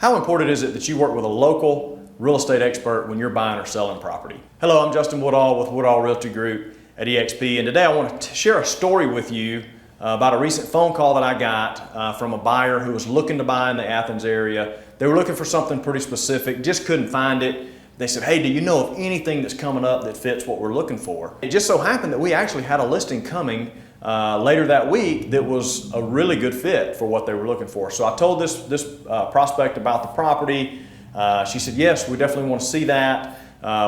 How important is it that you work with a local real estate expert when you're buying or selling property? Hello, I'm Justin Woodall with Woodall Realty Group at EXP, and today I want to share a story with you about a recent phone call that I got from a buyer who was looking to buy in the Athens area. They were looking for something pretty specific, just couldn't find it. They said, hey, do you know of anything that's coming up that fits what we're looking for? It just so happened that we actually had a listing coming later that week that was a really good fit for what they were looking for. So I told this prospect about the property. She said, yes, we definitely want to see that.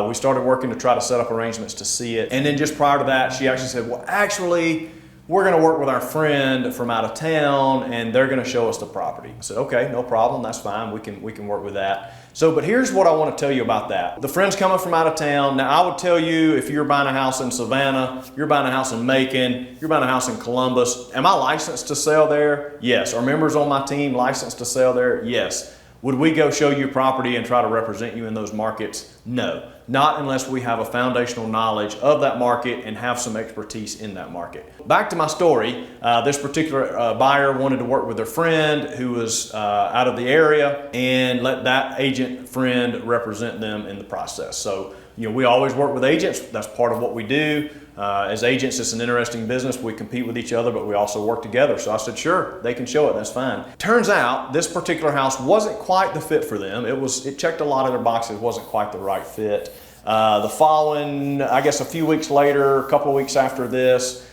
We started working to try to set up arrangements to see it. And then just prior to that, she actually said, well, actually, we're going to work with our friend from out of town and they're going to show us the property. I said, okay, no problem, that's fine, we can work with that. So, but here's what I want to tell you about that. The friend's coming from out of town. Now I would tell you, if you're buying a house in Savannah, you're buying a house in Macon, you're buying a house in Columbus, am I licensed to sell there? Yes. Are members on my team licensed to sell there? Yes. Would we go show you property and try to represent you in those markets? No, not unless we have a foundational knowledge of that market and have some expertise in that market. Back to my story, this particular buyer wanted to work with their friend who was out of the area and let that agent friend represent them in the process. So, we always work with agents. That's part of what we do. As agents, it's an interesting business. We compete with each other, but we also work together. So I said, sure, they can show it, that's fine. Turns out this particular house wasn't quite the fit for them. It checked a lot of their boxes, it wasn't quite the right fit. The following, I guess a few weeks later, a couple of weeks after this,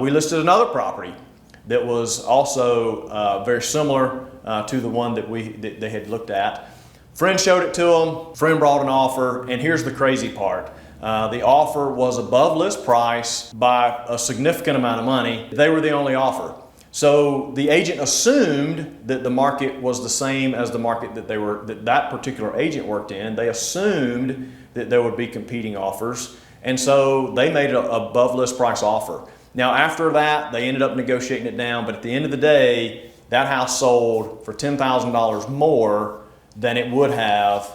we listed another property that was also very similar to the one that they had looked at. Friend showed it to them, friend brought an offer, and here's the crazy part. The offer was above list price by a significant amount of money. They were the only offer. So the agent assumed that the market was the same as the market that particular agent worked in. They assumed that there would be competing offers, and so they made an above list price offer. Now after that, they ended up negotiating it down, but at the end of the day, that house sold for $10,000 more than it would have,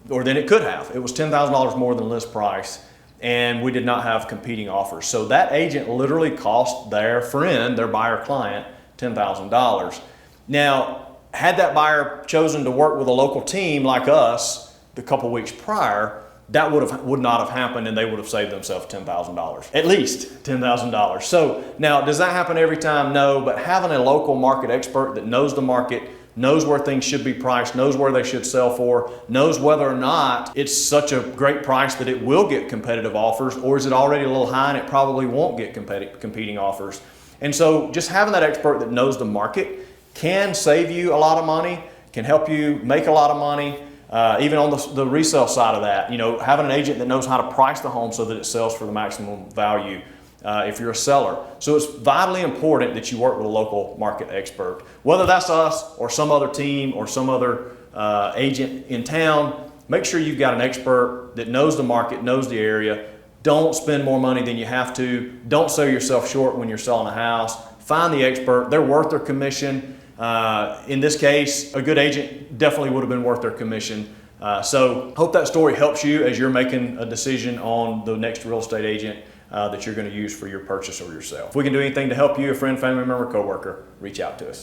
or than it could have. It was $10,000 more than list price, and we did not have competing offers. So that agent literally cost their friend, their buyer client, $10,000. Now, had that buyer chosen to work with a local team like us the couple weeks prior, that would not have happened, and they would have saved themselves $10,000, at least $10,000. So now, does that happen every time? No, but having a local market expert that knows the market, knows where things should be priced, knows where they should sell for, knows whether or not it's such a great price that it will get competitive offers, or is it already a little high and it probably won't get competing offers. And so just having that expert that knows the market can save you a lot of money, can help you make a lot of money, even on the resale side of that. Having an agent that knows how to price the home so that it sells for the maximum value if you're a seller. So it's vitally important that you work with a local market expert. Whether that's us or some other team or some other agent in town, make sure you've got an expert that knows the market, knows the area. Don't spend more money than you have to. Don't sell yourself short when you're selling a house. Find the expert. They're worth their commission. In this case, a good agent definitely would have been worth their commission. So hope that story helps you as you're making a decision on the next real estate agent that you're going to use for your purchase or your sale. If we can do anything to help you, a friend, family member, coworker, reach out to us.